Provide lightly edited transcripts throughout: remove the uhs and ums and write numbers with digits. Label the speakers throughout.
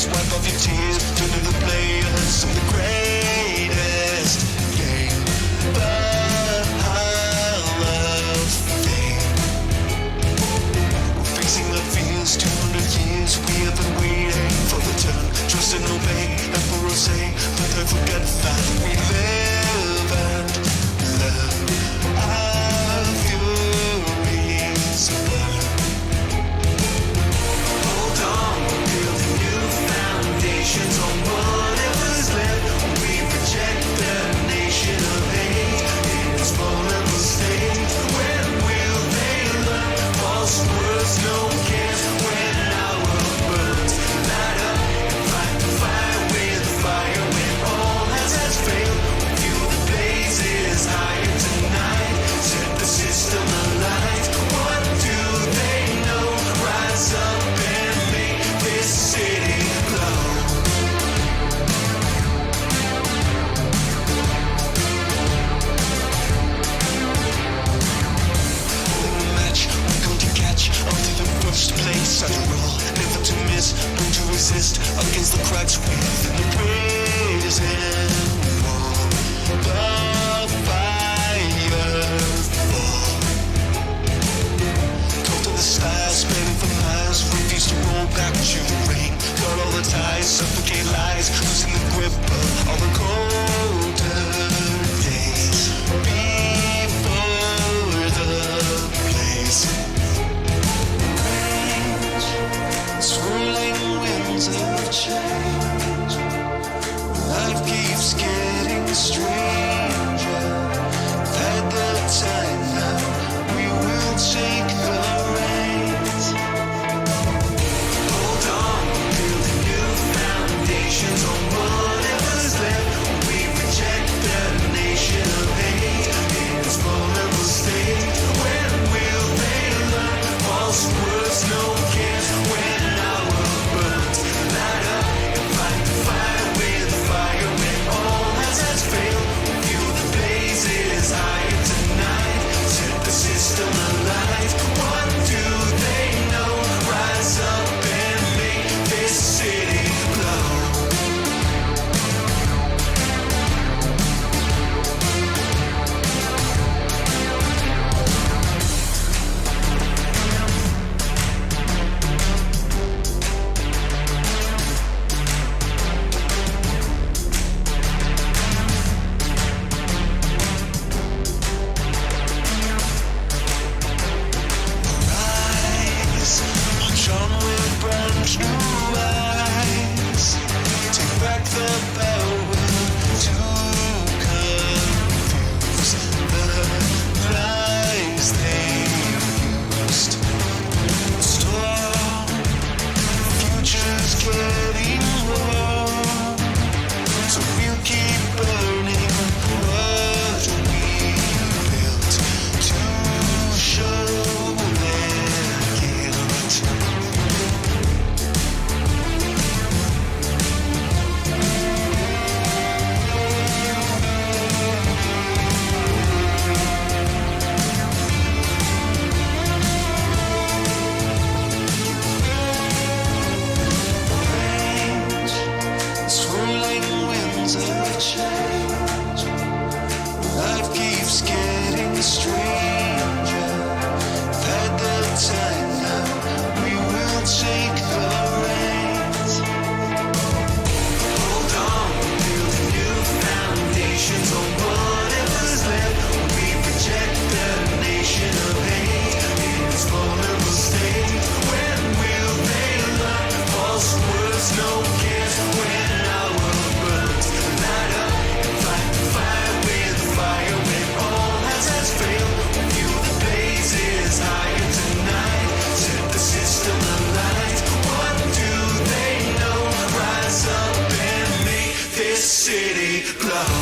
Speaker 1: just wipe off your tears. Turn to the players of the greatest game. The Hall of Fame. We're facing our fears, 200 years. We have been waiting for the turn. Trust and obey, Emperor say, but don't forget that we live and learn. Our furies burn. Hold on, we're building new foundations on whatever's left. We reject the nation of hate in its vulnerable state. When will they learn? False words, no one cares. When our world burns, light up and fight the fire with fire. When all has failed, we fuel the blazes higher tonight. Set the system alight. What do they know? Rise up and make this city glow. Match, we're going to catch up to the first place. After all, never to miss, born to resist against the cracks within the prison wall. The fire fall. Cold to the stars, spreading for miles. Refuse to roll back to the rain. Cut all the ties, suffocate lies, losing the grip of all the colder days. Before the blaze. Swirling winds of change. Life keeps getting stranger. At the time now, we will take the reins. Hold on, building new foundations on whatever's left. We reject the nation of hate in its vulnerable state. When will they learn? False words, no one cares. When our world burns, light up and fight the fire with fire. When all has failed, we fuel the blazes higher tonight. Set the system alight. What do they know? Rise up and make this city glow. Rise, march on with brand new eyes. Take back the power to confuse the lies they used. Storm, future's getting warm, so we'll keep burning what we built to show their guilt. Swirling winds of change. Life keeps getting stranger. At the time now, we will take the reins. Hold on, we're building new foundations on whatever's left. We reject the nation of hate in its vulnerable state. When will they learn? False words, no one cares. When our world burns, light up and fight the fire with fire. When all has failed, we fuel the blazes higher tonight. Set the system alight. What do they know? Rise up and make this city glow.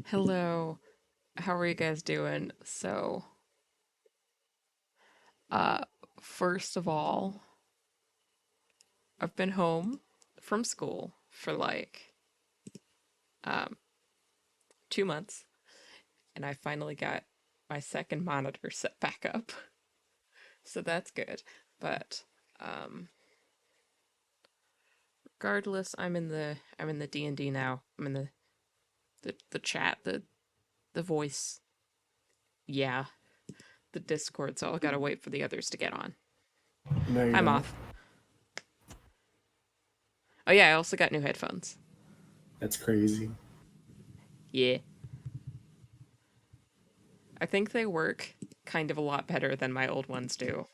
Speaker 2: Hello, How are you guys doing? Uh, first of all, I've been home from school for like um 2 months, and I finally got my second monitor set back up, so that's good. But um, regardless, I'm in the DnD now. I'm in the chat, the voice. Yeah, the Discord. So I gotta wait for the others to get on.
Speaker 3: No, you
Speaker 2: Hi,
Speaker 3: don't.
Speaker 2: Moth. Oh yeah, I also got new headphones.
Speaker 3: That's crazy.
Speaker 2: Yeah. I think they work kind of a lot better than my old ones do.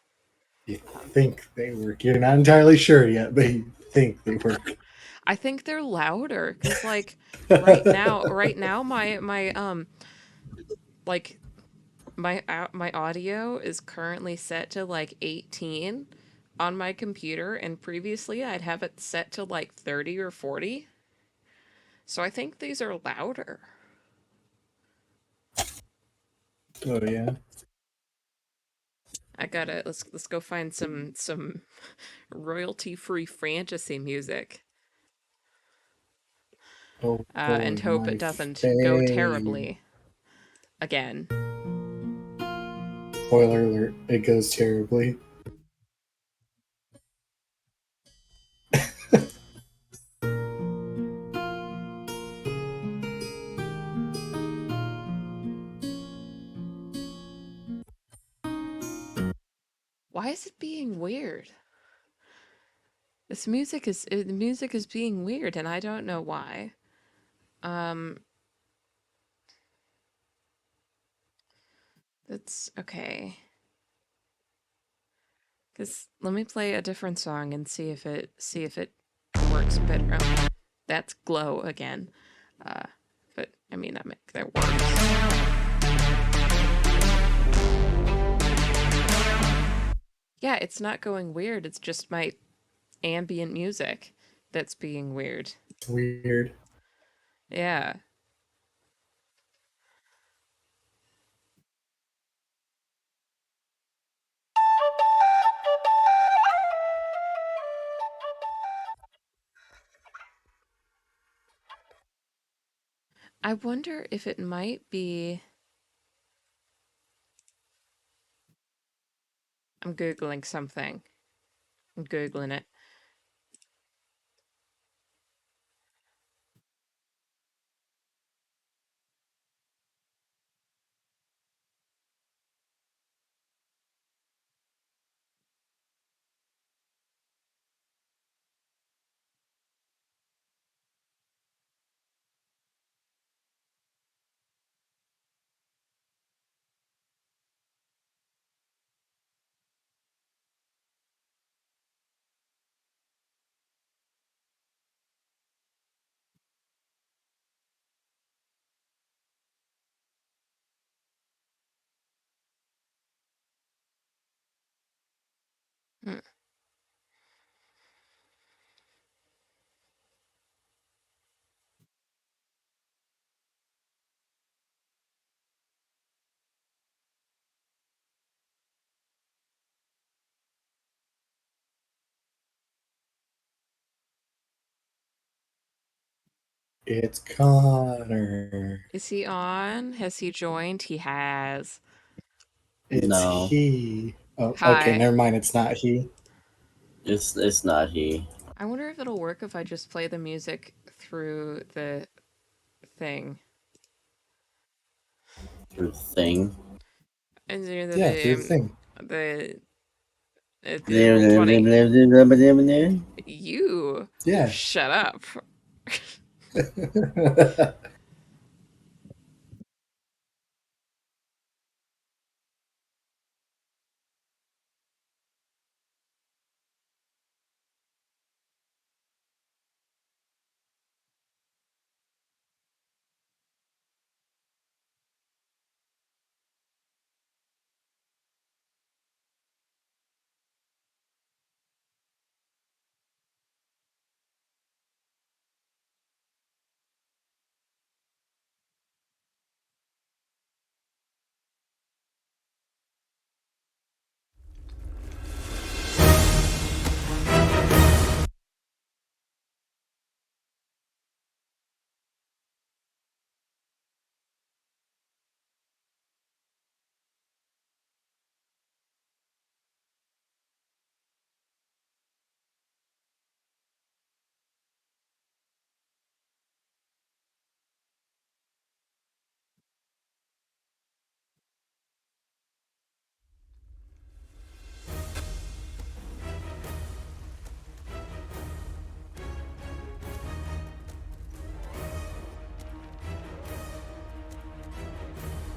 Speaker 3: You
Speaker 2: Um,
Speaker 3: think they work. You're not entirely sure yet, but you think they work.
Speaker 2: I think they're louder because, like,
Speaker 3: Oh,
Speaker 2: right now, like my audio is currently set to like 18 on my computer, and previously I'd have it set to like 30 or 40. So I think these are louder.
Speaker 3: yeah.
Speaker 2: I gotta let's go find some royalty free fantasy music,
Speaker 3: Oh, for
Speaker 2: and hope it
Speaker 3: my
Speaker 2: doesn't go
Speaker 3: fave.
Speaker 2: terribly again.
Speaker 3: Spoiler alert, it goes terribly.
Speaker 2: Why is it being weird? The music is being weird, and I don't know why. Um, that's okay. Cause let me play a different song and see if it works better. Oh, that's Glow again. Uh, but I mean that works. Yeah, it's not going weird. It's just my ambient music that's being weird.
Speaker 3: It's weird.
Speaker 2: Yeah. I wonder if it might be. I'm Googling something. I'm Googling it. Hmm.
Speaker 3: It's Connor.
Speaker 2: Is he on? Has he joined? He has.
Speaker 3: It's
Speaker 4: No,
Speaker 3: he. Oh, okay,
Speaker 2: Hi.
Speaker 3: never mind. It's not he.
Speaker 4: it's not he.
Speaker 2: I wonder if it'll work if I just play the music through the thing.
Speaker 4: Thing.
Speaker 2: And
Speaker 3: Yeah, through the thing.
Speaker 2: the roll 20.
Speaker 4: Yeah,
Speaker 2: You
Speaker 3: Yeah.
Speaker 2: shut up.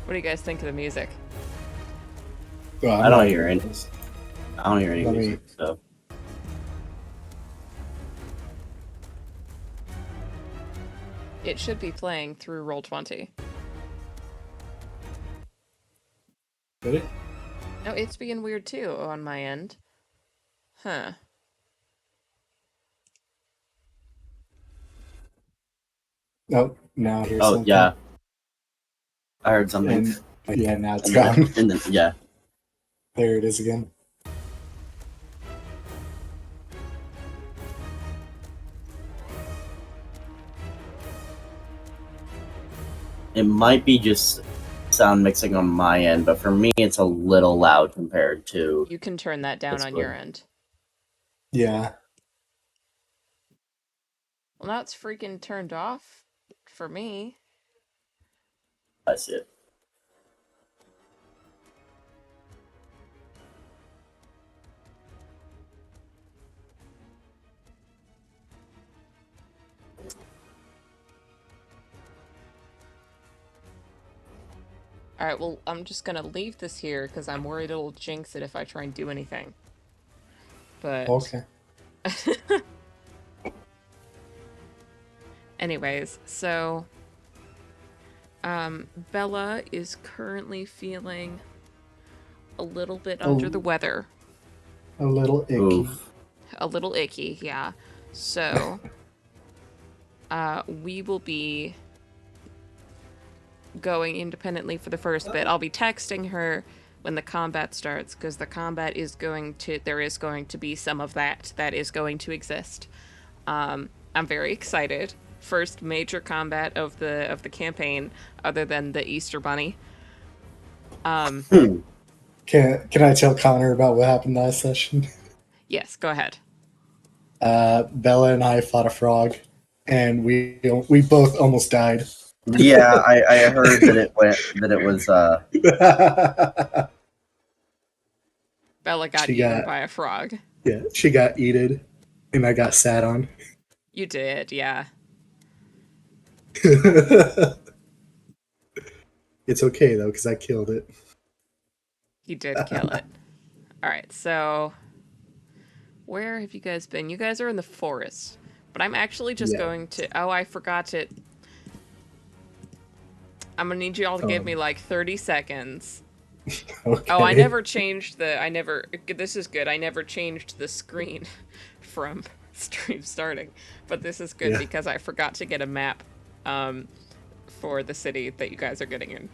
Speaker 2: What do you guys think of the music?
Speaker 3: Well, I'm
Speaker 4: I don't
Speaker 3: not
Speaker 4: hear
Speaker 3: hearing
Speaker 4: it.
Speaker 3: this.
Speaker 4: I don't hear any
Speaker 3: Let me-
Speaker 4: music, so.
Speaker 2: It should be playing through Roll20.
Speaker 3: Did it?
Speaker 2: No, it's being weird too on my end. Huh.
Speaker 3: Oh, now I hear
Speaker 4: Oh,
Speaker 3: something.
Speaker 4: yeah. I heard something.
Speaker 3: And yeah, now it's
Speaker 4: And
Speaker 3: gone.
Speaker 4: then, yeah.
Speaker 3: There it is again.
Speaker 4: It might be just sound mixing on my end, but for me, it's a little loud compared to.
Speaker 2: You can turn that down
Speaker 4: That's
Speaker 2: on
Speaker 4: good.
Speaker 2: your end.
Speaker 3: Yeah.
Speaker 2: Well, now it's freaking turned off for me.
Speaker 4: I see it.
Speaker 2: Alright, well, I'm just gonna leave this here because I'm worried it'll jinx it if I try and do anything. But...
Speaker 3: Okay.
Speaker 2: Anyways, so... Bella is currently feeling a little bit under the weather.
Speaker 3: A little icky.
Speaker 4: Oof.
Speaker 2: A little icky, yeah. So... we will be going independently for the first bit. I'll be texting her when the combat starts, because the combat is going to... There is going to be some of that is going to exist. I'm very excited. First major combat of the campaign, other than the Easter Bunny.
Speaker 3: Can I tell Connor about what happened last session?
Speaker 2: Yes, go ahead.
Speaker 3: Bella and I fought a frog, and we both almost died.
Speaker 4: Yeah, I heard that it was
Speaker 2: Bella got
Speaker 3: She
Speaker 2: eaten
Speaker 3: got-
Speaker 2: by a frog.
Speaker 3: Yeah, she got eaten, and I got sat on.
Speaker 2: You did, yeah.
Speaker 3: It's okay though, because I killed it.
Speaker 2: You did kill it. Alright, so... Where have you guys been? You guys are in the forest. But I'm actually just
Speaker 3: Yeah.
Speaker 2: going to... Oh, I forgot it. I'm gonna need you all to give me like 30 seconds.
Speaker 3: Okay.
Speaker 2: Oh, I never changed the... This is good. I never changed the screen from stream starting. But this is good
Speaker 3: Yeah.
Speaker 2: because I forgot to get a map for the city that you guys are getting in.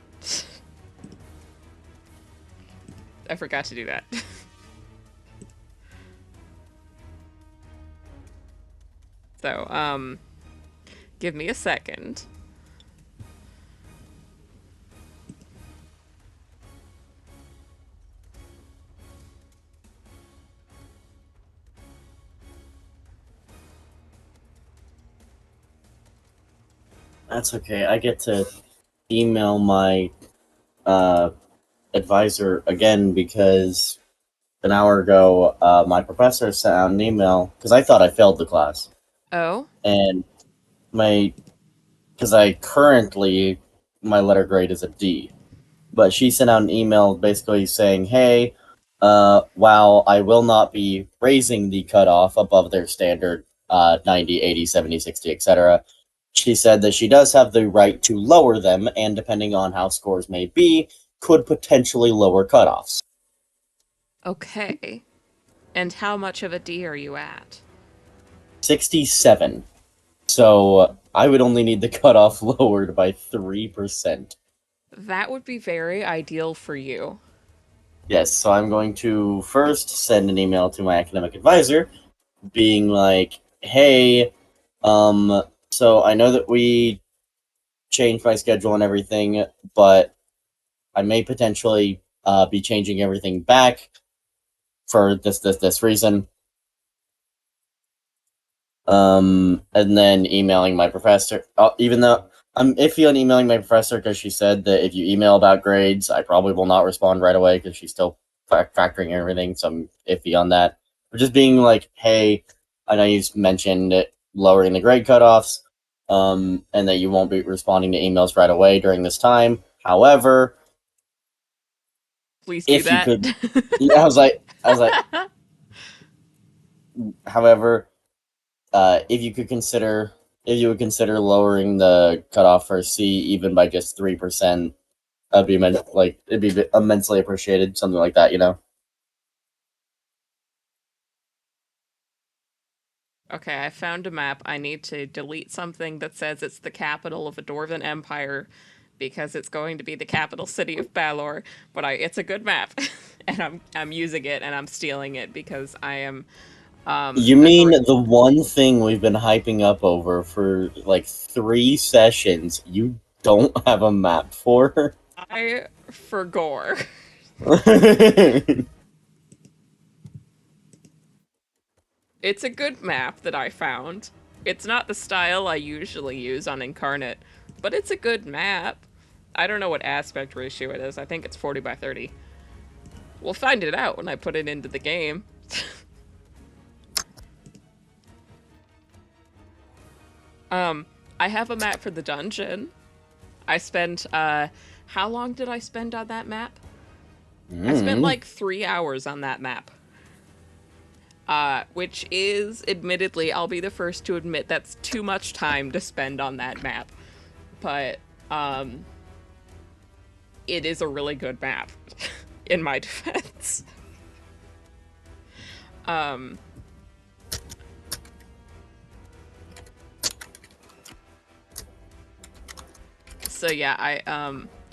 Speaker 2: I forgot to do that. So, give me a second.
Speaker 4: That's okay. I get to email my advisor again because an hour ago, my professor sent out an email because I thought I failed the class,
Speaker 2: Oh?
Speaker 4: and because I currently my letter grade is a D, but she sent out an email basically saying, "Hey, while I will not be raising the cutoff above their standard 90, 80, 70, 60, etc." She said that she does have the right to lower them, and depending on how scores may be, could potentially lower cutoffs.
Speaker 2: Okay. And how much of a D are you at?
Speaker 4: 67. So I would only need the cutoff lowered by 3%.
Speaker 2: That would be very ideal for you.
Speaker 4: Yes, so I'm going to first send an email to my academic advisor, being like, hey, so I know that we changed my schedule and everything, but I may potentially be changing everything back for this reason. And then emailing my professor, even though I'm iffy on emailing my professor because she said that if you email about grades, I probably will not respond right away because she's still factoring everything, so I'm iffy on that. But just being like, hey, I know you mentioned lowering the grade cutoffs, and that you won't be responding to emails right away during this time. However,
Speaker 2: Please do
Speaker 4: If you
Speaker 2: that.
Speaker 4: could, yeah, I was like, however, if you would consider lowering the cutoff for C even by just 3%, that'd be it'd be immensely appreciated, something like that, you know.
Speaker 2: Okay, I found a map. I need to delete something that says it's the capital of a Dwarven Empire because it's going to be the capital city of Balor. But it's a good map, and I'm using it and I'm stealing it because I am
Speaker 4: You
Speaker 2: a
Speaker 4: mean
Speaker 2: great
Speaker 4: the one thing we've been hyping up over for like 3 sessions you don't have a map for?
Speaker 2: I for gore. It's a good map that I found. It's not the style I usually use on Incarnate, but it's a good map. I don't know what aspect ratio it is. I think it's 40 by 30. We'll find it out when I put it into the game. I have a map for the dungeon. I spent, how long did I spend on that map? I spent like 3 hours on that map. Which is, admittedly, I'll be the first to admit that's too much time to spend on that map. But, it is a really good map, in my defense. So yeah,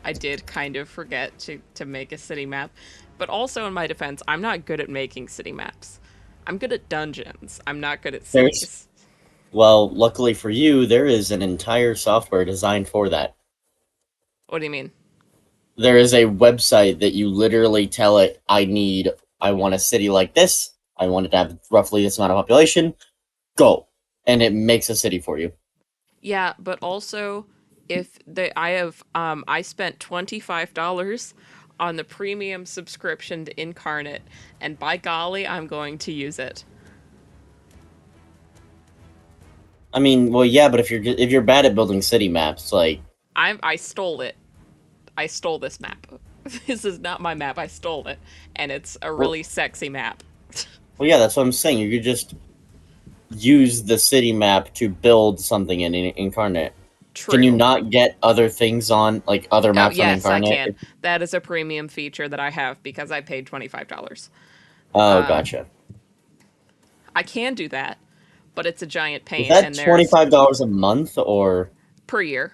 Speaker 2: I did kind of forget to make a city map, but also in my defense, I'm not good at making city maps. I'm good at dungeons. I'm not good at cities.
Speaker 4: Well, luckily for you, there is an entire software designed for that.
Speaker 2: What do you mean?
Speaker 4: There is a website that you literally tell it, I want a city like this, I want it to have roughly this amount of population, go. And it makes a city for you.
Speaker 2: Yeah, but also if I spent $25 on the premium subscription to Incarnate, and by golly, I'm going to use it.
Speaker 4: I mean, well, yeah, but if you're bad at building city maps, like
Speaker 2: I stole it. I stole this map. This is not my map. I stole it, and it's a really sexy map.
Speaker 4: well, yeah, that's what I'm saying. You could just use the city map to build something in Incarnate. Can you
Speaker 2: True.
Speaker 4: not get other things on, like, other
Speaker 2: Oh,
Speaker 4: maps on
Speaker 2: yes, I can.
Speaker 4: Incarnate?
Speaker 2: That is a premium feature that I have because I paid $25.
Speaker 4: Oh, gotcha.
Speaker 2: I can do that, but it's a giant
Speaker 4: Is
Speaker 2: pain,
Speaker 4: that
Speaker 2: and there's
Speaker 4: $25 a month, or?
Speaker 2: per year.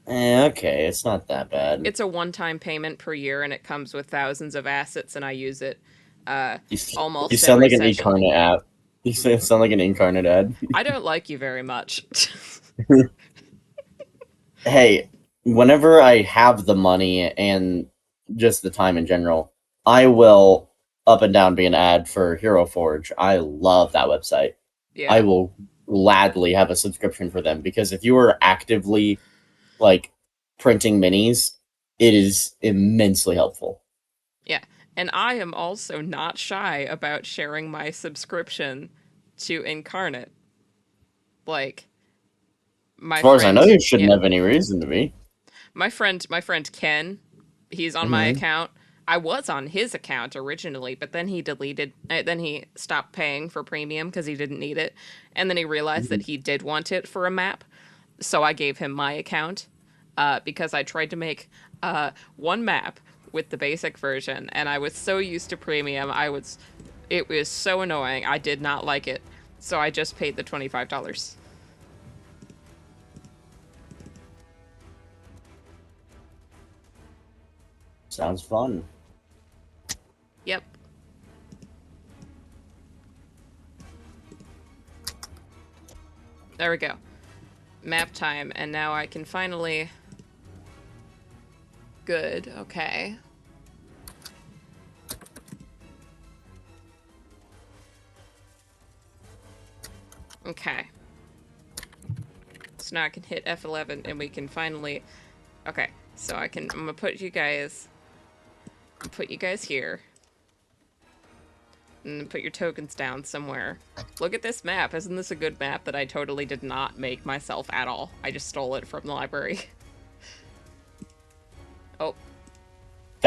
Speaker 4: Okay, it's not that bad.
Speaker 2: It's a one-time payment per year, and it comes with thousands of assets, and I use it
Speaker 4: You
Speaker 2: almost
Speaker 4: sound
Speaker 2: every
Speaker 4: like an
Speaker 2: session.
Speaker 4: Incarnate app. You sound like an Incarnate ad.
Speaker 2: I don't like you very much.
Speaker 4: Hey, whenever I have the money and just the time in general, I will up and down be an ad for Hero Forge. I love that website. I
Speaker 2: Yeah.
Speaker 4: will gladly have a subscription for them because if you are actively like printing minis, it is immensely helpful.
Speaker 2: Yeah. And I am also not shy about sharing my subscription to Incarnate. Like,
Speaker 4: As
Speaker 2: my
Speaker 4: far as I know,
Speaker 2: friend,
Speaker 4: you shouldn't
Speaker 2: yeah.
Speaker 4: have any reason to be.
Speaker 2: My friend Ken, he's on my account. I was on his account originally, but then then he stopped paying for premium because he didn't need it. And then he realized that he did want it for a map. So I gave him my account because I tried to make one map with the basic version. And I was so used to premium. It was so annoying. I did not like it. So I just paid the $25.
Speaker 4: Sounds fun.
Speaker 2: Yep. There we go. Map time, and now I can finally... Good, okay. Okay. So now I can hit F11 and we can finally... Okay, so I'm gonna put you guys here. And put your tokens down somewhere. Look at this map. Isn't this a good map that I totally did not make myself at all? I just stole it from the library. Oh.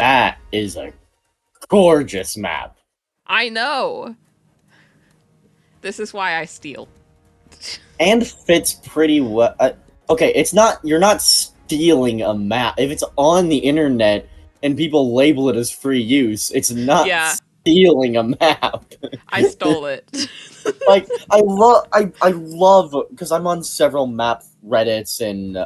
Speaker 4: that is a gorgeous map.
Speaker 2: I know. This is why I steal.
Speaker 4: And fits pretty well. Okay, it's not. You're not stealing a map. If it's on the internet and people label it as free use, it's not
Speaker 2: Yeah.
Speaker 4: stealing a map.
Speaker 2: I stole it.
Speaker 4: Like I love because I'm on several map Reddits and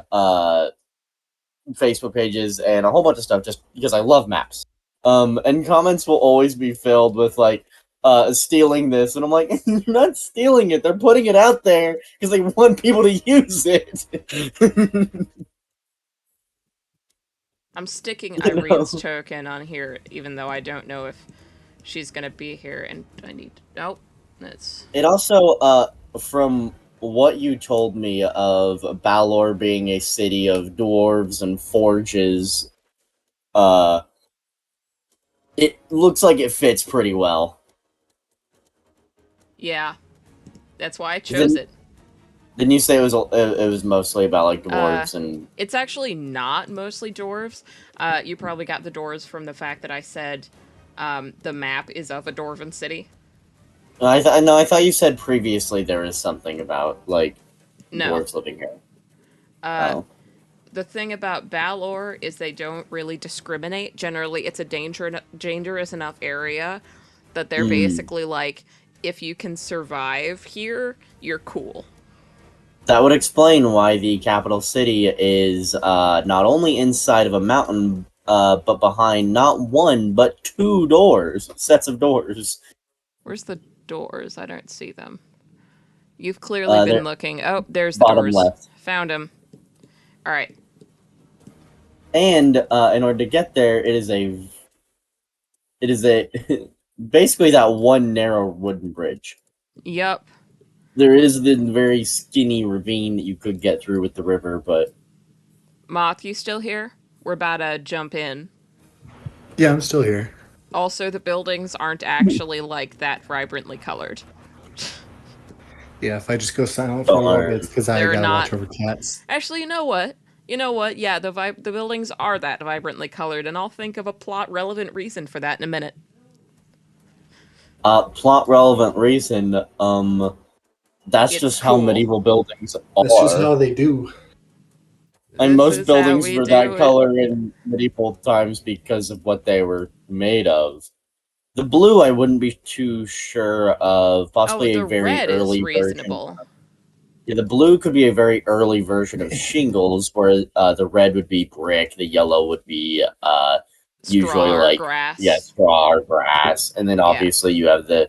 Speaker 4: Facebook pages and a whole bunch of stuff just because I love maps. And comments will always be filled with like stealing this, and I'm like, you're not stealing it. They're putting it out there because they want people to use it.
Speaker 2: I'm sticking
Speaker 4: You know?
Speaker 2: Irene's token on here, even though I don't know if she's gonna be here, and I need. Nope, that's.
Speaker 4: It also, from what you told me of Balor being a city of dwarves and forges, it looks like it fits pretty well.
Speaker 2: Yeah, that's why I chose it.
Speaker 4: Didn't you say it was mostly about like dwarves and?
Speaker 2: It's actually not mostly dwarves. You probably got the dwarves from the fact that I said the map is of a dwarven city.
Speaker 4: I thought you said previously there was something about like
Speaker 2: No.
Speaker 4: dwarves living here.
Speaker 2: The thing about Balor is they don't really discriminate. Generally, it's a dangerous enough area that they're basically like, if you can survive here, you're cool.
Speaker 4: That would explain why the capital city is not only inside of a mountain, but behind not one but two sets of doors.
Speaker 2: Where's the doors? I don't see them. You've clearly been looking. Oh, there's the
Speaker 4: Bottom
Speaker 2: doors.
Speaker 4: left.
Speaker 2: Found them. All right.
Speaker 4: And in order to get there, it is a basically that one narrow wooden bridge.
Speaker 2: Yep.
Speaker 4: There is the very skinny ravine that you could get through with the river, but
Speaker 2: Moth, you still here? We're about to jump in.
Speaker 3: Yeah, I'm still here.
Speaker 2: Also, the buildings aren't actually like that vibrantly colored.
Speaker 3: Yeah, if I just go silent for a little bit, it's because I
Speaker 2: They're
Speaker 3: gotta
Speaker 2: not-
Speaker 3: watch over cats.
Speaker 2: Actually, you know what? Yeah, the buildings are that vibrantly colored, and I'll think of a plot relevant reason for that in a minute.
Speaker 4: plot relevant reason, that's
Speaker 2: It's
Speaker 4: just how
Speaker 2: cool.
Speaker 4: medieval buildings are.
Speaker 3: That's just how they do.
Speaker 4: And
Speaker 2: This
Speaker 4: most
Speaker 2: is
Speaker 4: buildings
Speaker 2: how we
Speaker 4: were
Speaker 2: do
Speaker 4: that
Speaker 2: it.
Speaker 4: color in medieval times because of what they were made of. The blue, I wouldn't be too sure of. Possibly
Speaker 2: Oh,
Speaker 4: a
Speaker 2: the
Speaker 4: very
Speaker 2: red
Speaker 4: early
Speaker 2: is reasonable.
Speaker 4: version. Yeah, the blue could be a very early version of shingles, where the red would be brick, the yellow would be usually
Speaker 2: Straw or
Speaker 4: like
Speaker 2: grass.
Speaker 4: straw or grass, and then obviously you have the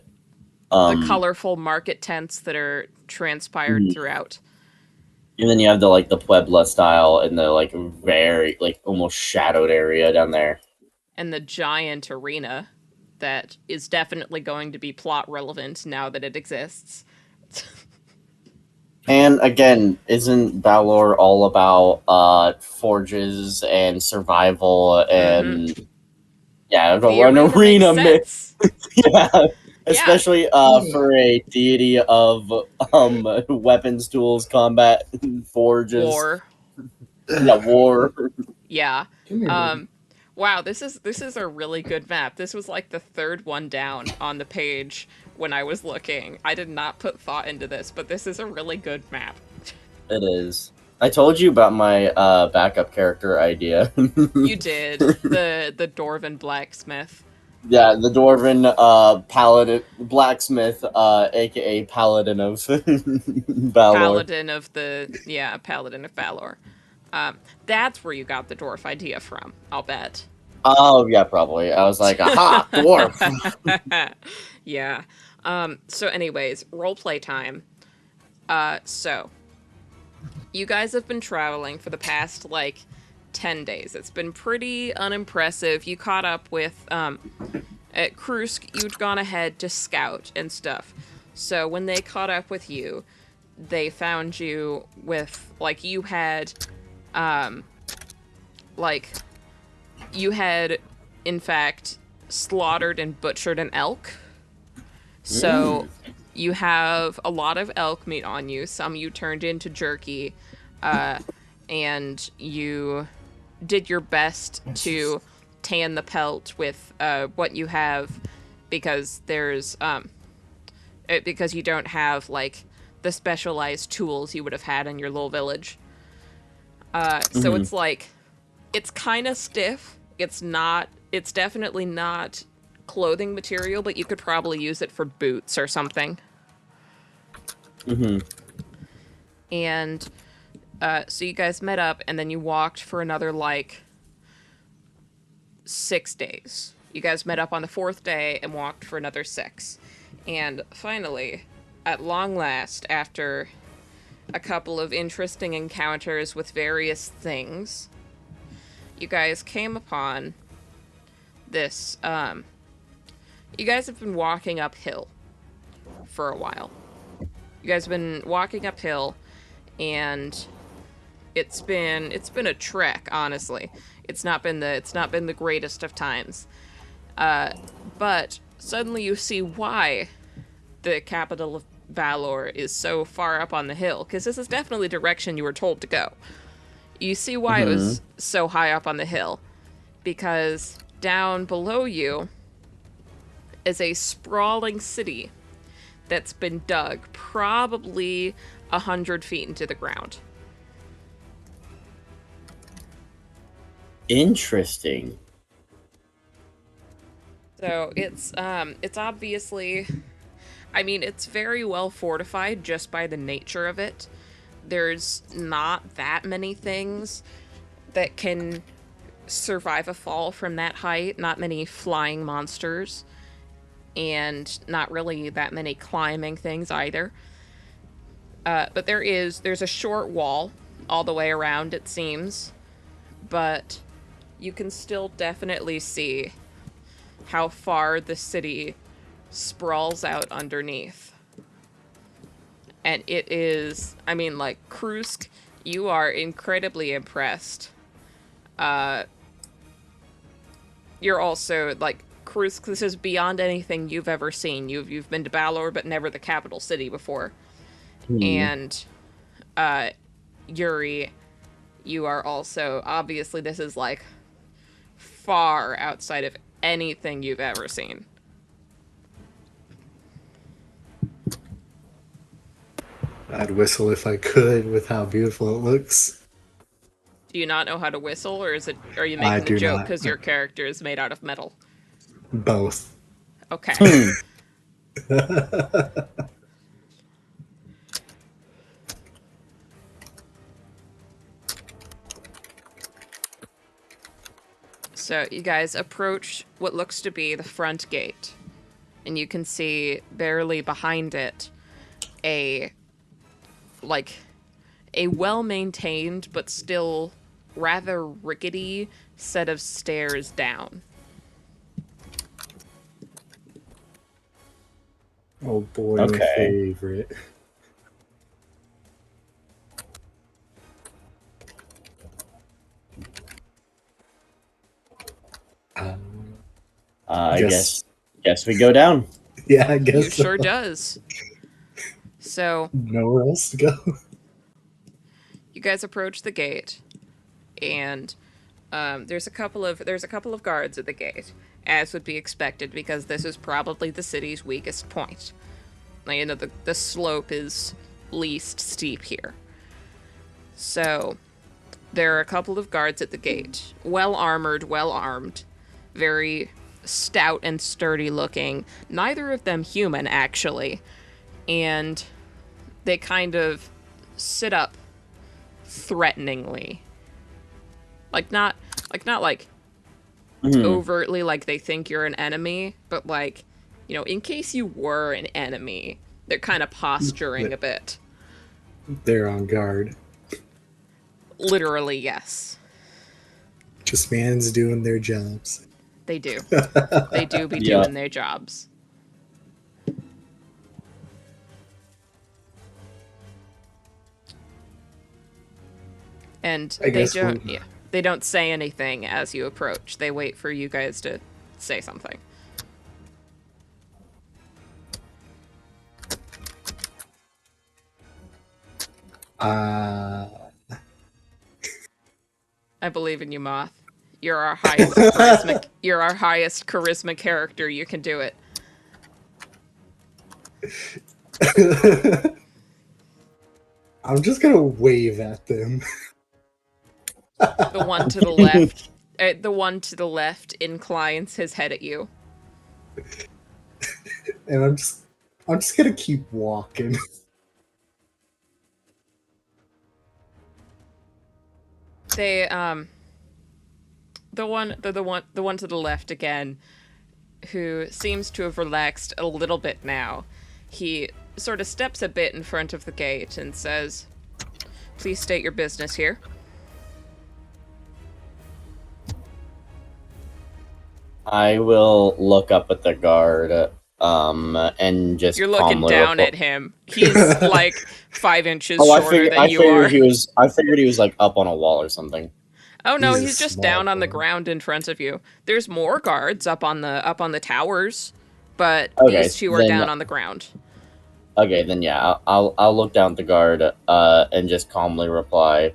Speaker 2: colorful market tents that are transpired throughout.
Speaker 4: and then you have the Puebla style and the like very like almost shadowed area down there.
Speaker 2: And the giant arena that is definitely going to be plot relevant now that it exists.
Speaker 4: And again, isn't Balor all about forges and survival and an arena
Speaker 2: makes sense.
Speaker 4: yeah. Especially for a deity of weapons, tools, combat, forges.
Speaker 2: War.
Speaker 4: Yeah, war.
Speaker 2: Yeah.
Speaker 3: Come here, baby.
Speaker 2: Wow, this is a really good map. This was like the third one down on the page when I was looking. I did not put thought into this, but this is a really good map.
Speaker 4: It is. I told you about my backup character idea.
Speaker 2: You did. The Dwarven blacksmith.
Speaker 4: Yeah, the dwarven paladin blacksmith, aka paladin of Balor.
Speaker 2: Paladin of Balor. That's where you got the dwarf idea from, I'll bet.
Speaker 4: Oh yeah, probably. I was like, aha, dwarf.
Speaker 2: Yeah. So anyways, roleplay time. So you guys have been traveling for the past like 10 days. It's been pretty unimpressive. You caught up with at Krusk, you'd gone ahead to scout and stuff. So when they caught up with you, they found you with like you had in fact slaughtered and butchered an elk. So you have a lot of elk meat on you. Some you turned into jerky, and you did your best to tan the pelt with what you have, because because you don't have like the specialized tools you would have had in your little village. So it's like, it's kind of stiff. It's not. It's definitely not clothing material, but you could probably use it for boots or something.
Speaker 4: Mm-hmm.
Speaker 2: And so you guys met up, and then you walked for another like 6 days. You guys met up on the fourth day and walked for another 6. And finally, at long last, after a couple of interesting encounters with various things, you guys came upon this. You guys have been walking uphill for a while. You guys have been walking uphill, and it's been a trek, honestly. It's not been the greatest of times. But suddenly you see why the capital of Balor is so far up on the hill, because this is definitely the direction you were told to go. You see why it was so high up on the hill, because down below you is a sprawling city that's been dug probably 100 feet into the ground.
Speaker 4: Interesting.
Speaker 2: So it's obviously, I mean, it's very well fortified just by the nature of it. There's not that many things that can survive a fall from that height, not many flying monsters, and not really that many climbing things either. But there's a short wall all the way around, it seems, but you can still definitely see how far the city sprawls out underneath. And it is, I mean, like, Krusk, you are incredibly impressed. You're also, like, Krusk, this is beyond anything you've ever seen. You've been to Balor, but never the capital city before. And, Yuri, you are also, obviously, this is, like, far outside of anything you've ever seen.
Speaker 3: I'd whistle if I could with how beautiful it looks.
Speaker 2: Do you not know how to whistle, or are you
Speaker 3: I
Speaker 2: making the
Speaker 3: do
Speaker 2: joke
Speaker 3: not.
Speaker 2: because your character is made out of metal?
Speaker 3: Both.
Speaker 2: Okay. So you guys approach what looks to be the front gate, and you can see barely behind it a well-maintained but still rather rickety set of stairs down.
Speaker 3: Oh boy, my
Speaker 4: Okay.
Speaker 3: favorite.
Speaker 4: I guess we go down.
Speaker 3: Yeah, I guess
Speaker 2: You
Speaker 3: so.
Speaker 2: sure does. So
Speaker 3: Nowhere else to go.
Speaker 2: you guys approach the gate, and there's a couple of guards at the gate, as would be expected, because this is probably the city's weakest point. Like, you know, the slope is least steep here. So there are a couple of guards at the gate, well armored, well armed, very stout and sturdy looking. Neither of them human, actually, and they kind of sit up threateningly. Not overtly like they think you're an enemy, but like, you know, in case you were an enemy, they're kind of posturing a bit.
Speaker 3: They're on guard.
Speaker 2: Literally, yes.
Speaker 3: Just man's doing their jobs.
Speaker 2: They do. They do be
Speaker 4: Yeah.
Speaker 2: doing their jobs. And
Speaker 3: I
Speaker 2: they
Speaker 3: guess
Speaker 2: don't
Speaker 3: we'll-
Speaker 2: they don't say anything as you approach. They wait for you guys to say something.
Speaker 3: Uh,
Speaker 2: I believe in you, Moth. You're our highest charisma. You're our highest charisma character. You can do it.
Speaker 3: I'm just gonna wave at them.
Speaker 2: The one to the left. The one to the left inclines his head at you.
Speaker 3: And I'm just gonna keep walking.
Speaker 2: They the one to the left again, who seems to have relaxed a little bit now. He sort of steps a bit in front of the gate and says, "Please state your business here."
Speaker 4: I will look up at the guard, and just
Speaker 2: You're looking
Speaker 4: calmly
Speaker 2: down
Speaker 4: report-
Speaker 2: at him. He's like 5 inches
Speaker 4: Oh,
Speaker 2: shorter than you are.
Speaker 4: I figured he was like up on a wall or something.
Speaker 2: Oh no,
Speaker 3: He's a
Speaker 2: he's just
Speaker 3: small
Speaker 2: down on the
Speaker 3: boy.
Speaker 2: ground in front of you. There's more guards up on the towers, but
Speaker 4: Okay,
Speaker 2: these two are
Speaker 4: then-
Speaker 2: down on the ground.
Speaker 4: Okay, then yeah, I'll look down at the guard, and just calmly reply.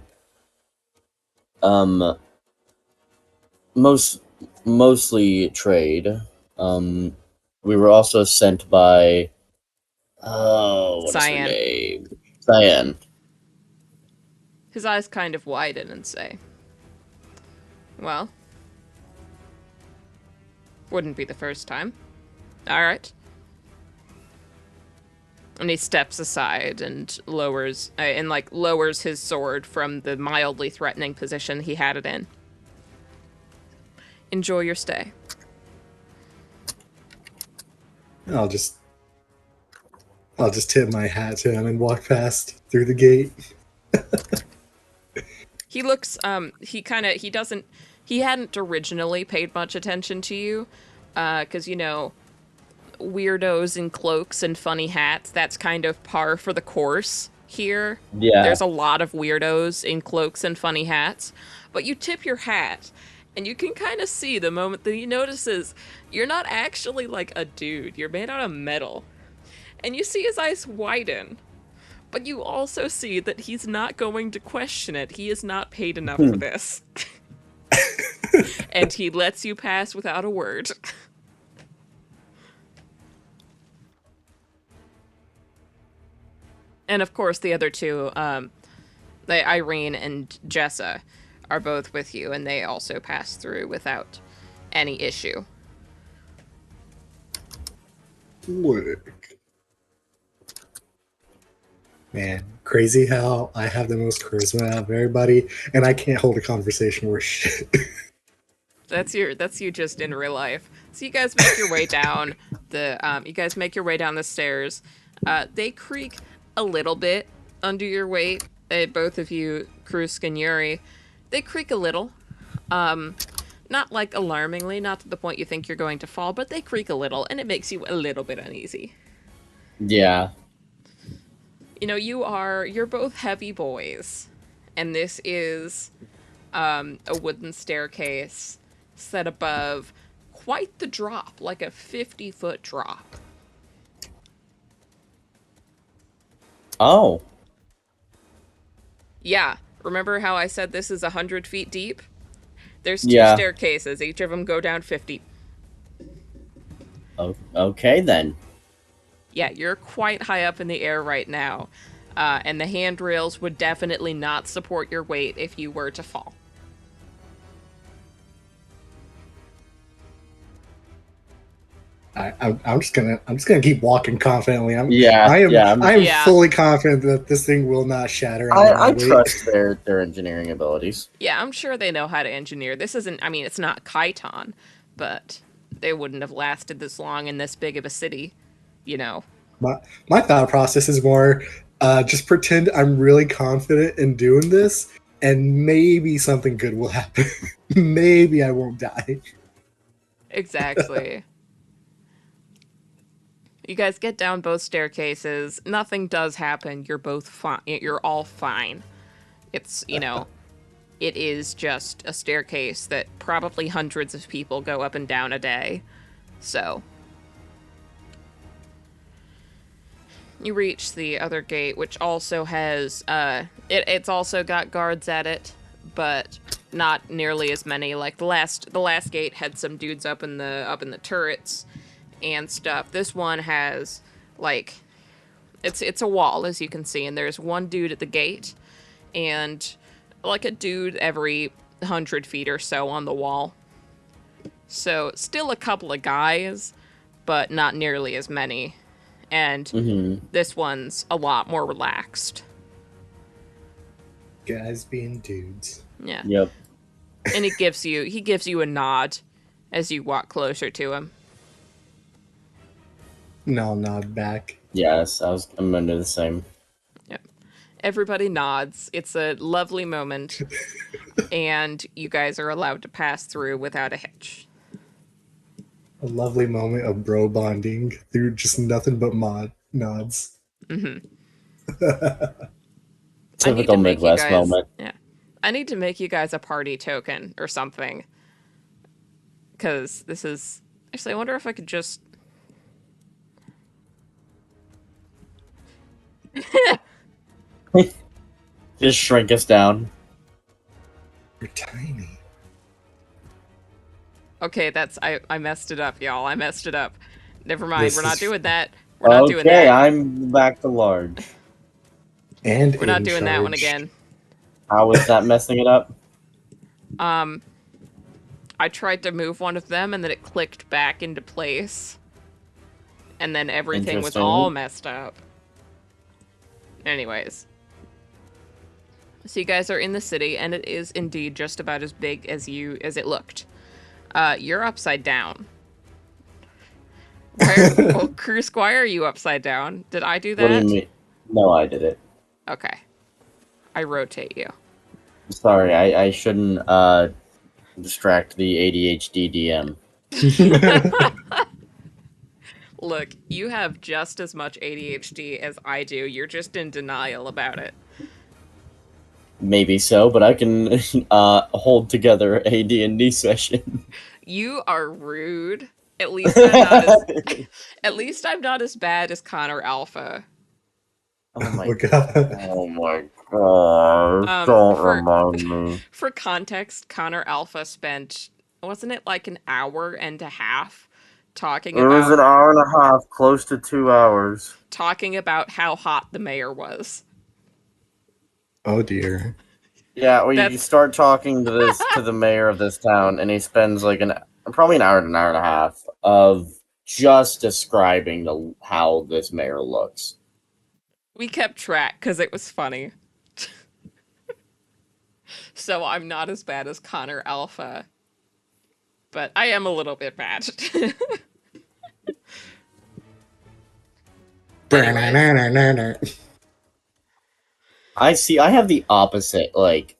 Speaker 4: Mostly trade. We were also sent by. Oh, what is her
Speaker 2: Cyan.
Speaker 4: name? Cyan.
Speaker 2: His eyes kind of widen and say, "Well, wouldn't be the first time. All right." And he steps aside and lowers his sword from the mildly threatening position he had it in. "Enjoy your stay."
Speaker 3: I'll just tip my hat to him and walk past through the gate.
Speaker 2: He looks he hadn't originally paid much attention to you, because weirdos in cloaks and funny hats, that's kind of par for the course here.
Speaker 4: Yeah.
Speaker 2: There's a lot of weirdos in cloaks and funny hats, but you tip your hat and you can kind of see the moment that he notices you're not actually like a dude, you're made out of metal. And you see his eyes widen. But you also see that he's not going to question it. He is not paid enough for this. And he lets you pass without a word. And of course, the other two, Irene and Jessa, are both with you, and they also pass through without any issue.
Speaker 3: Look. Man, crazy how I have the most charisma out of everybody, and I can't hold a conversation worth shit.
Speaker 2: That's you just in real life. So you guys make your way down the stairs. They creak a little bit under your weight. Both of you, Krusk and Yuri, they creak a little. Not like alarmingly, not to the point you think you're going to fall, but they creak a little, and it makes you a little bit uneasy.
Speaker 4: Yeah.
Speaker 2: You're both heavy boys, and this is a wooden staircase set above quite the drop, like a 50-foot drop.
Speaker 4: Oh.
Speaker 2: Yeah, remember how I said this is 100 feet deep? There's 2
Speaker 4: Yeah.
Speaker 2: staircases, each of them go down 50.
Speaker 4: Okay then.
Speaker 2: Yeah, you're quite high up in the air right now, and the handrails would definitely not support your weight if you were to fall.
Speaker 3: I'm just gonna keep walking confidently. I am
Speaker 2: Yeah.
Speaker 3: fully confident that this thing will not shatter.
Speaker 4: I trust their engineering abilities.
Speaker 2: Yeah, I'm sure they know how to engineer. This isn't, it's not Kyton, but they wouldn't have lasted this long in this big of a city,
Speaker 3: My thought process is more, just pretend I'm really confident in doing this, and maybe something good will happen. Maybe I won't die.
Speaker 2: Exactly. You guys get down both staircases. Nothing does happen. You're both fine. You're all fine. It's, it is just a staircase that probably hundreds of people go up and down a day. So you reach the other gate, which also has, it's also got guards at it, but not nearly as many. Like the last gate had some dudes up in the turrets and stuff. This one has like it's a wall, as you can see, and there's one dude at the gate and like a dude every 100 feet or so on the wall. So still a couple of guys, but not nearly as many. And this one's a lot more relaxed.
Speaker 3: Guys being dudes.
Speaker 2: Yeah.
Speaker 4: Yep.
Speaker 2: And he gives you a nod as you walk closer to him.
Speaker 3: And I'll nod back.
Speaker 4: Yes, I'm gonna do the same.
Speaker 2: Yep. Everybody nods. It's a lovely moment. And you guys are allowed to pass through without a hitch.
Speaker 3: A lovely moment of bro bonding through just nothing but nods.
Speaker 4: Typical Midwest moment.
Speaker 2: Yeah. I need to make you guys a party token or something. Because this is... Actually, I wonder if I could just...
Speaker 4: Just shrink us down.
Speaker 3: You're tiny.
Speaker 2: Okay, I messed it up, y'all. I messed it up. Never mind.
Speaker 3: This
Speaker 2: We're not
Speaker 3: is-
Speaker 2: doing that. We're not doing that.
Speaker 4: Okay, I'm back to large.
Speaker 3: And
Speaker 2: We're not
Speaker 3: in
Speaker 2: doing that one
Speaker 3: charge.
Speaker 2: again.
Speaker 4: How is that messing it up?
Speaker 2: I tried to move one of them, and then it clicked back into place. And then everything was
Speaker 4: Interesting.
Speaker 2: all messed up. Anyways. So you guys are in the city, and it is indeed just about as big as it looked. You're upside down. Crew Squire, are you upside down? Did I do that?
Speaker 4: What do you mean? No, I did it.
Speaker 2: Okay. I rotate you.
Speaker 4: Sorry, I shouldn't distract the ADHD DM.
Speaker 2: Look, you have just as much ADHD as I do. You're just in denial about it.
Speaker 4: Maybe so, but I can hold together a D&D session.
Speaker 2: You are rude. At least I'm not as at least I'm not as bad as Connor Alpha.
Speaker 4: Oh my
Speaker 3: Oh god.
Speaker 4: Oh my god! Don't remind me.
Speaker 2: For context, Connor Alpha spent, wasn't it like an hour and a half talking
Speaker 4: It was an
Speaker 2: about
Speaker 4: hour and a half, close to 2 hours.
Speaker 2: how hot the mayor was.
Speaker 3: Oh dear.
Speaker 4: Yeah, well, you
Speaker 2: That's-
Speaker 4: start talking to the mayor of this town, and he spends like probably an hour and a half of just describing how this mayor looks.
Speaker 2: We kept track because it was funny. So I'm not as bad as Connor Alpha. But I am a little bit bad. Anyways.
Speaker 4: I see. I have the opposite. Like,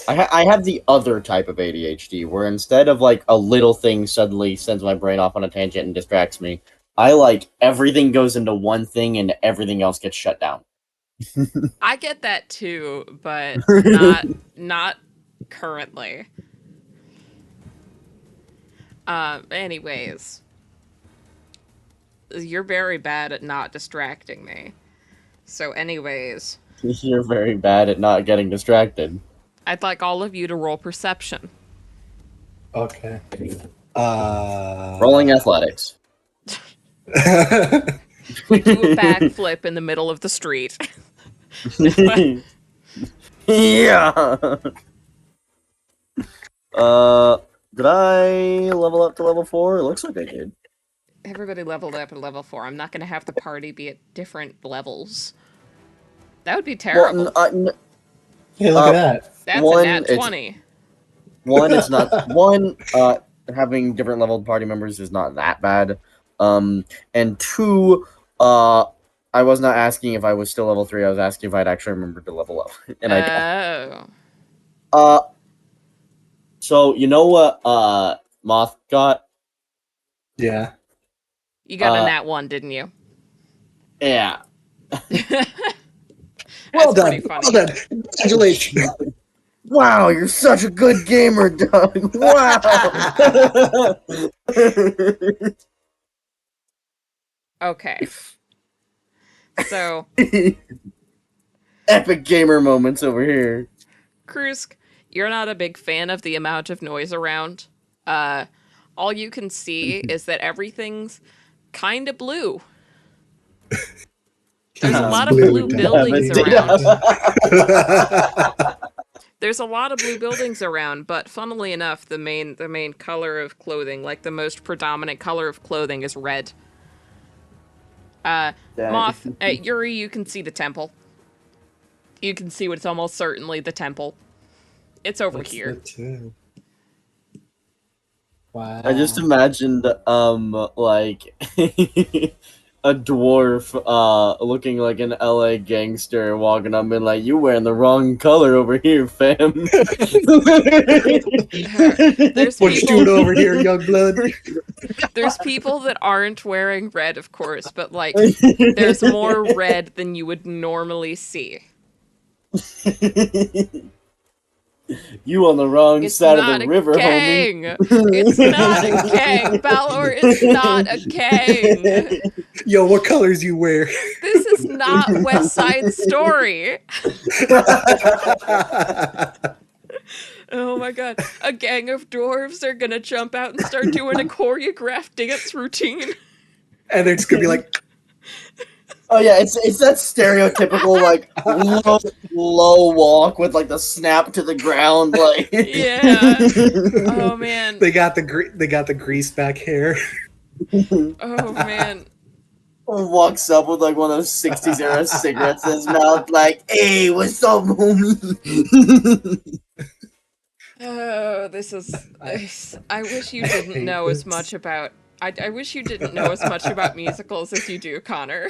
Speaker 4: I have the other type of ADHD, where instead of like a little thing suddenly sends my brain off on a tangent and distracts me, I like everything goes into one thing and everything else gets shut down.
Speaker 2: I get that too, but not currently. Anyways. You're very bad at not distracting me. So anyways,
Speaker 4: You're very bad at not getting distracted.
Speaker 2: I'd like all of you to roll perception.
Speaker 3: Okay.
Speaker 4: Rolling athletics.
Speaker 2: We do a backflip in the middle of the street.
Speaker 4: Yeah. Did I level up to level 4? It looks like I did.
Speaker 2: Everybody leveled up at level 4. I'm not going to have the party be at different levels. That would be terrible.
Speaker 4: Well,
Speaker 3: Hey, look at that.
Speaker 2: That's
Speaker 4: one,
Speaker 2: a nat
Speaker 4: it's-
Speaker 2: 20.
Speaker 4: it's not one. Having different leveled party members is not that bad. And 2, I was not asking if I was still level 3. I was asking if I'd actually remembered to level up, and I
Speaker 2: Oh.
Speaker 4: So you know what Moth got?
Speaker 3: Yeah.
Speaker 2: You got a nat 1, didn't you?
Speaker 4: Yeah.
Speaker 3: Well
Speaker 2: That's
Speaker 3: done.
Speaker 2: pretty funny.
Speaker 3: Well done. Congratulations.
Speaker 4: Wow, you're such a good gamer, Doug. Wow.
Speaker 2: Okay. So,
Speaker 4: Epic gamer moments over here.
Speaker 2: Krusk, you're not a big fan of the amount of noise around. All you can see is that everything's kind of blue. There's a lot of blue buildings around. There's a lot of blue buildings around, but funnily enough, the main color of clothing, like the most predominant color of clothing, is red. Moth, Yuri, you can see the temple. You can see what's almost certainly the temple. It's over
Speaker 3: What's
Speaker 2: here.
Speaker 3: the two? Wow.
Speaker 4: I just imagined, like, a dwarf, looking like an LA gangster walking up and like, you wearing the wrong color over here, fam.
Speaker 2: There's
Speaker 3: What you
Speaker 2: people,
Speaker 3: doing over here, young blood?
Speaker 2: there's people that aren't wearing red, of course, but like, there's more red than you would normally see.
Speaker 4: You on the wrong
Speaker 2: It's
Speaker 4: side of
Speaker 2: not
Speaker 4: the
Speaker 2: a
Speaker 4: river,
Speaker 2: gang.
Speaker 4: homie.
Speaker 2: It's not a gang. Balor is not a gang.
Speaker 3: Yo, what colors you wear?
Speaker 2: This is not West Side Story. Oh my god. A gang of dwarves are gonna jump out and start doing a choreographed dance routine.
Speaker 3: And they're just gonna be like,
Speaker 4: Oh yeah, it's that stereotypical like low walk with like the snap to the ground, like
Speaker 2: Yeah. Oh man.
Speaker 3: they got the grease back hair.
Speaker 2: Oh man.
Speaker 4: Walks up with like one of those 60s era cigarettes in his mouth, like, "Hey, what's up, homie?"
Speaker 2: Oh, this is. I wish you didn't know as much about. I wish you didn't know as much about musicals as you do, Connor.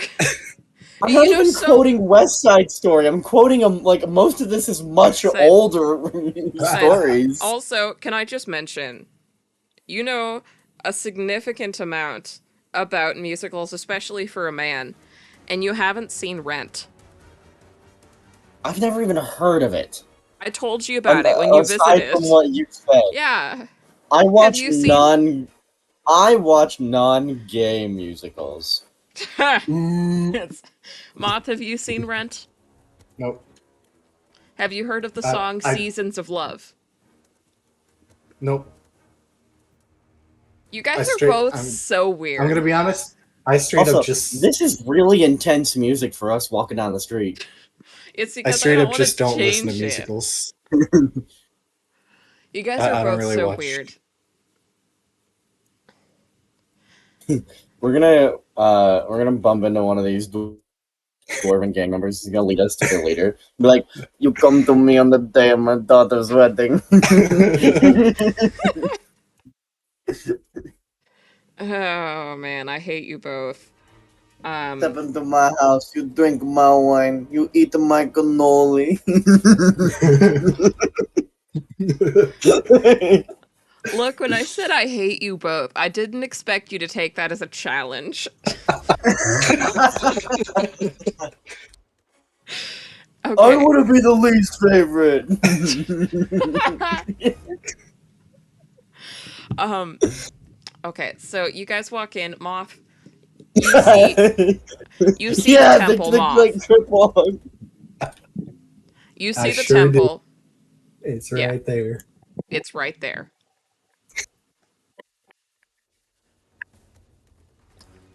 Speaker 4: I'm not even quoting West Side Story. I'm quoting them like most of this is much
Speaker 2: Same.
Speaker 4: older stories.
Speaker 2: Also, can I just mention, you know a significant amount about musicals, especially for a man, and you haven't seen Rent.
Speaker 4: I've never even heard of it.
Speaker 2: I told you about it when you
Speaker 4: aside
Speaker 2: visited.
Speaker 4: from what you said.
Speaker 2: Yeah.
Speaker 4: I watch
Speaker 2: you seen-
Speaker 4: non-gay musicals.
Speaker 2: Moth, have you seen Rent?
Speaker 3: Nope.
Speaker 2: Have you heard of the song Seasons of Love?
Speaker 3: Nope.
Speaker 2: You guys are both so weird.
Speaker 3: I'm gonna be honest. I straight
Speaker 4: Also,
Speaker 3: up just
Speaker 4: this is really intense music for us walking down the street.
Speaker 2: It's
Speaker 3: I
Speaker 2: because
Speaker 3: straight
Speaker 2: don't
Speaker 3: up just don't
Speaker 2: change
Speaker 3: listen to
Speaker 2: it.
Speaker 3: musicals.
Speaker 2: You guys
Speaker 3: I
Speaker 2: are
Speaker 3: don't
Speaker 2: both
Speaker 3: really
Speaker 2: so
Speaker 3: watch.
Speaker 2: weird.
Speaker 4: We're gonna bump into one of these dwarven gang members. He's gonna lead us to their leader. Be like, "You come to me on the day of my daughter's wedding."
Speaker 2: Oh man, I hate you both.
Speaker 4: Step into my house, you drink my wine, you eat my cannoli.
Speaker 2: Look, when I said I hate you both, I didn't expect you to take that as a challenge. Okay.
Speaker 4: I want to be the least favorite.
Speaker 2: Okay, so you guys walk in, Moth. You see the temple, Moth.
Speaker 4: Like, trip walk.
Speaker 2: You see the
Speaker 3: sure
Speaker 2: temple.
Speaker 3: It's
Speaker 2: Yeah.
Speaker 3: right there.
Speaker 2: It's right there.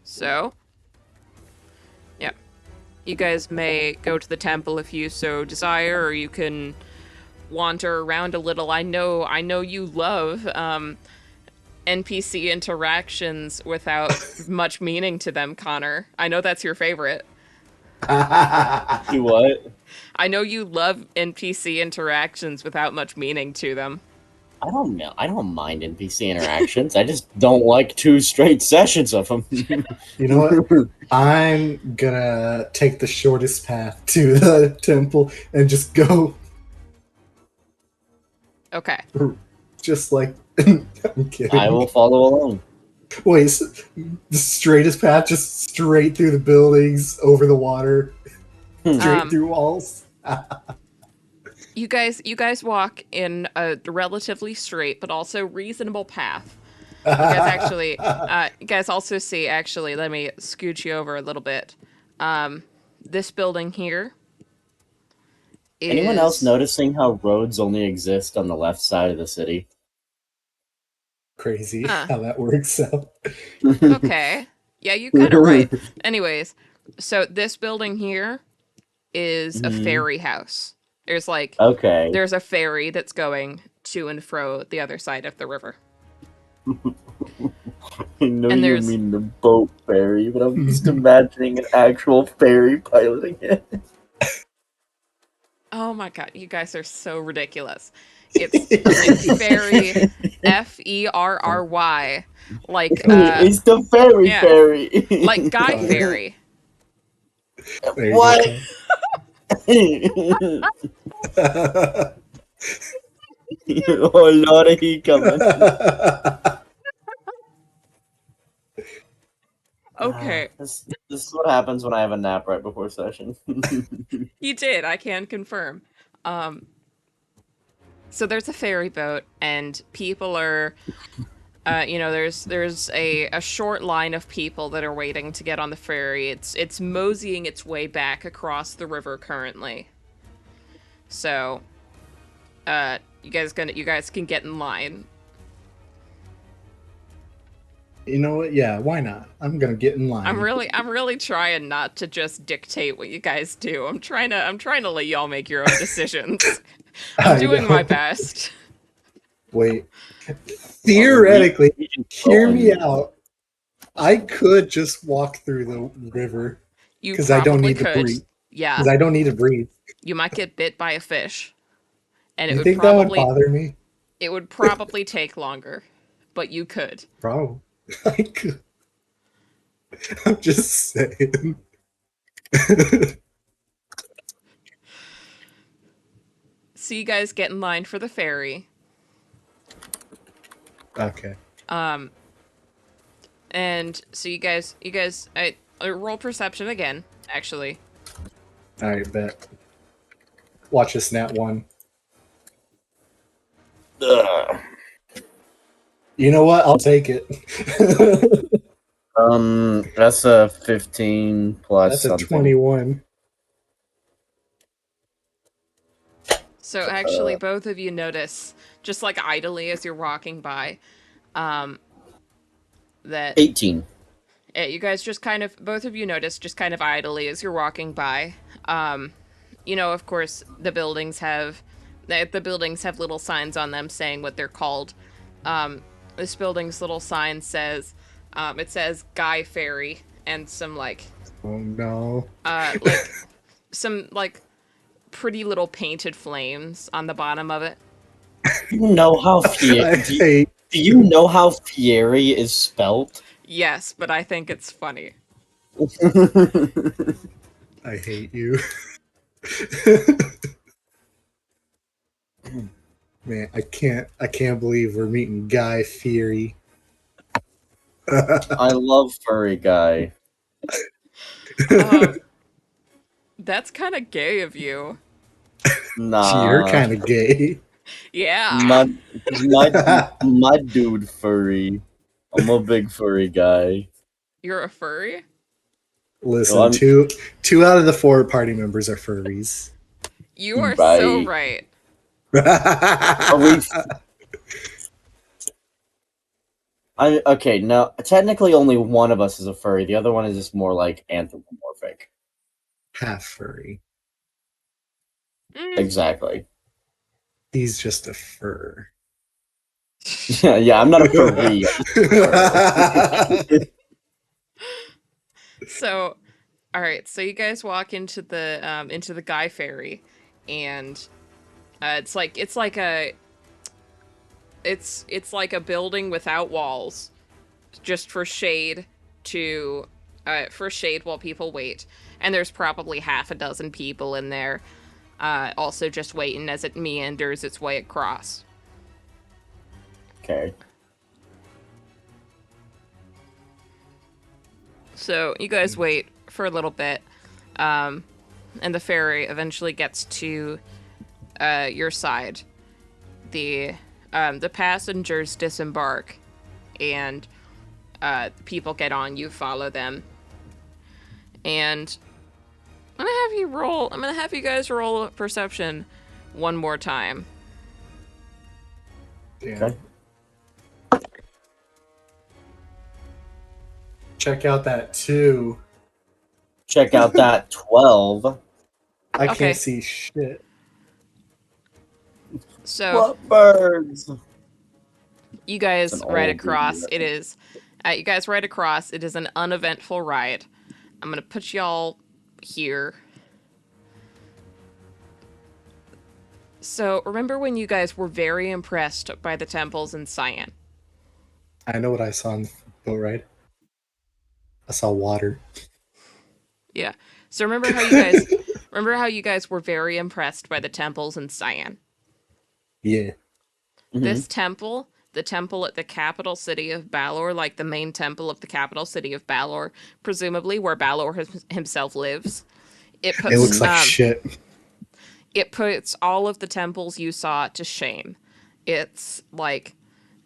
Speaker 2: So, yeah. You guys may go to the temple if you so desire, or you can wander around a little. I know you love NPC interactions without much meaning to them, Connor. I know that's your favorite.
Speaker 4: You what?
Speaker 2: I know you love NPC interactions without much meaning to them.
Speaker 4: I don't know. I don't mind NPC interactions. I just don't like 2 straight sessions of them.
Speaker 3: You know what? I'm gonna take the shortest path to the temple and just go.
Speaker 2: Okay.
Speaker 3: Just like I'm kidding.
Speaker 4: I will follow along.
Speaker 3: Wait, so the straightest path, just straight through the buildings, over the water, straight through walls.
Speaker 2: You guys walk in a relatively straight but also reasonable path. You guys also see, actually, let me scooch you over a little bit. This building here
Speaker 4: Anyone else
Speaker 2: is
Speaker 4: noticing how roads only exist on the left side of the city?
Speaker 3: Crazy
Speaker 2: Huh.
Speaker 3: how that works out.
Speaker 2: okay. Yeah, you kind of right. Anyways, so this building here is a
Speaker 4: Mhm.
Speaker 2: ferry house. There's like
Speaker 4: Okay.
Speaker 2: there's a ferry that's going to and fro the other side of the river.
Speaker 4: I know
Speaker 2: And
Speaker 4: you
Speaker 2: there's
Speaker 4: mean the boat ferry, but I'm just imagining an actual ferry piloting it.
Speaker 2: oh my god, you guys are so ridiculous. It's ferry Ferry. Like
Speaker 4: It's the ferry
Speaker 2: yeah, like
Speaker 4: ferry.
Speaker 2: Guy
Speaker 3: Got it.
Speaker 2: Fairy.
Speaker 3: There you
Speaker 4: What?
Speaker 3: go.
Speaker 4: Oh Lord, he coming.
Speaker 2: Okay,
Speaker 4: This is what happens when I have a nap right before session.
Speaker 2: you did. I can confirm. Um, so there's a ferry boat, and people are, there's a short line of people that are waiting to get on the ferry. It's moseying its way back across the river currently. So, you guys can get in line.
Speaker 3: You know what? Yeah, why not? I'm gonna get in line.
Speaker 2: I'm really trying not to just dictate what you guys do. I'm trying to let y'all make your own decisions. I'm
Speaker 3: I
Speaker 2: doing my
Speaker 3: know.
Speaker 2: best.
Speaker 3: Wait. Theoretically,
Speaker 4: We just
Speaker 3: hear me
Speaker 4: going.
Speaker 3: out. I could just walk through the river
Speaker 2: You
Speaker 3: because I don't
Speaker 2: probably
Speaker 3: need to
Speaker 2: could.
Speaker 3: breathe.
Speaker 2: Yeah,
Speaker 3: Because I don't need to breathe.
Speaker 2: you might get bit by a fish, and
Speaker 3: You think that would bother me?
Speaker 2: it would probably take longer, but you could.
Speaker 3: Probably. I could. I'm just saying.
Speaker 2: So you guys get in line for the ferry.
Speaker 3: Okay.
Speaker 2: And so I roll perception again, actually.
Speaker 3: All right, bet. Watch this nat one.
Speaker 4: Ugh.
Speaker 3: You know what? I'll take it.
Speaker 4: That's a 15 plus
Speaker 3: That's a
Speaker 4: something.
Speaker 3: 21.
Speaker 2: So actually, both of you notice, just like idly as you're walking by, that
Speaker 4: 18.
Speaker 2: you guys just kind of, both of you notice just kind of idly as you're walking by. Of course, the buildings have little signs on them saying what they're called. This building's little sign says, it says Guy Ferry, and some
Speaker 3: Oh no.
Speaker 2: some pretty little painted flames on the bottom of it.
Speaker 4: You know how
Speaker 3: I
Speaker 4: do
Speaker 3: hate.
Speaker 4: you know how Fieri is spelt?
Speaker 2: Yes, but I think it's funny.
Speaker 3: I hate you. Man, I can't believe we're meeting Guy Fieri.
Speaker 4: I love furry guy.
Speaker 2: That's kind of gay of you.
Speaker 3: You're
Speaker 4: Nah,
Speaker 3: kind of gay.
Speaker 2: Yeah.
Speaker 4: my dude furry. I'm a big furry guy.
Speaker 2: You're a furry?
Speaker 3: Listen,
Speaker 4: I'm
Speaker 3: two out of the 4 party members are furries.
Speaker 2: You are so
Speaker 4: right.
Speaker 2: right.
Speaker 4: Are we? Okay. No, technically only one of us is a furry. The other one is just more like anthropomorphic.
Speaker 3: Half furry.
Speaker 4: Exactly.
Speaker 3: He's just a fur.
Speaker 4: Yeah. I'm not a furry.
Speaker 2: So, all right. So you guys walk into the Guy Ferry, and it's like a building without walls, just for shade while people wait. And there's probably half a dozen people in there, also just waiting as it meanders its way across.
Speaker 4: Okay.
Speaker 2: So you guys wait for a little bit, and the ferry eventually gets to your side. The passengers disembark, and people get on. You follow them, and I'm gonna gonna have you guys roll perception one more time.
Speaker 3: Damn.
Speaker 4: Okay.
Speaker 3: Check out that 2.
Speaker 4: Check out that 12.
Speaker 3: I
Speaker 2: Okay.
Speaker 3: can't see shit.
Speaker 2: So
Speaker 4: What birds?
Speaker 2: you guys
Speaker 4: It's an
Speaker 2: ride
Speaker 4: old
Speaker 2: across.
Speaker 4: movie,
Speaker 2: It is. You guys ride across. It is an uneventful ride. I'm gonna put y'all here. So remember when you guys were very impressed by the temples in Cyan?
Speaker 3: I know what I saw on the boat ride. I saw water.
Speaker 2: Yeah. So remember how you guys were very impressed by the temples in Cyan?
Speaker 3: Yeah.
Speaker 4: Mhm.
Speaker 2: This temple, the temple at the capital city of Balor, like the main temple of the capital city of Balor, presumably where Balor himself lives, it puts
Speaker 3: It looks like shit.
Speaker 2: it puts all of the temples you saw to shame. It's like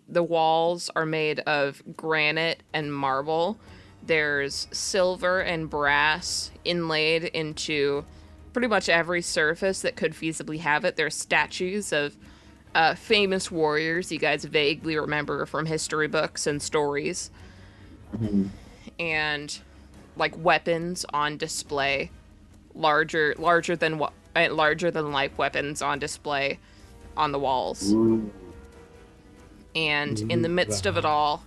Speaker 2: the walls are made of granite and marble. There's silver and brass inlaid into pretty much every surface that could feasibly have it. There's statues of famous warriors you guys vaguely remember from history books and stories,
Speaker 4: Mhm.
Speaker 2: and like weapons on display, larger than life weapons on display on the walls.
Speaker 4: Ooh.
Speaker 2: And in the
Speaker 3: Ooh,
Speaker 2: midst of it
Speaker 3: wow.
Speaker 2: all,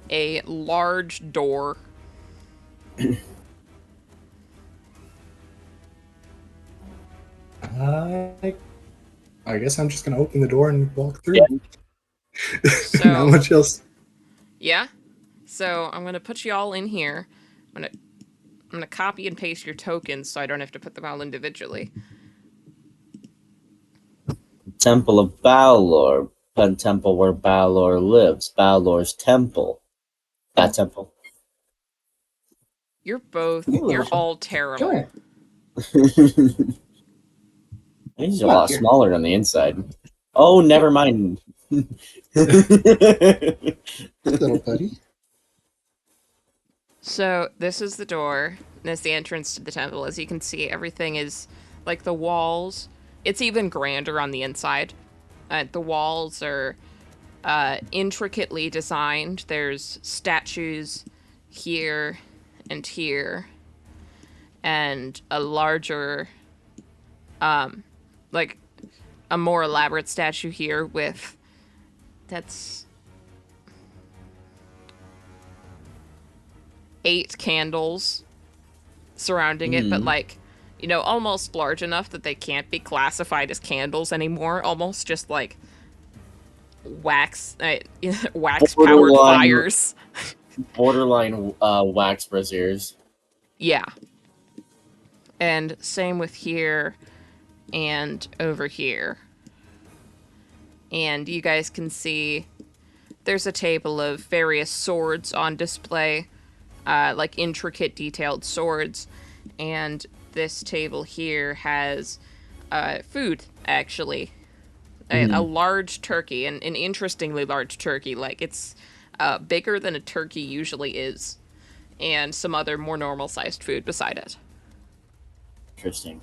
Speaker 2: a large door.
Speaker 3: I guess I'm just gonna open the door and walk through.
Speaker 4: Yeah.
Speaker 2: So
Speaker 3: Not much else.
Speaker 2: yeah. So I'm gonna put you all in here. I'm gonna copy and paste your tokens so I don't have to put them all individually.
Speaker 4: Temple of Balor. A temple where Balor lives. Balor's temple. That temple.
Speaker 2: You're
Speaker 5: You're
Speaker 2: all terrible.
Speaker 4: He's a lot smaller on the inside. Oh, never mind.
Speaker 3: Little buddy.
Speaker 2: So this is the door. And it's the entrance to the temple. As you can see, everything is like the walls. It's even grander on the inside. The walls are intricately designed. There's statues here and here, and a larger, like a more elaborate statue here with that's 8 candles surrounding it, but like, almost large enough that they can't be classified as candles anymore. Almost just like wax wax powered
Speaker 4: Borderline-
Speaker 2: fires.
Speaker 4: Borderline wax braziers.
Speaker 2: Yeah. And same with here and over here. And you guys can see there's a table of various swords on display, like intricate detailed swords. And this table here has food, actually. A large turkey, an interestingly large turkey. Like, it's bigger than a turkey usually is. And some other more normal-sized food beside it.
Speaker 4: Interesting.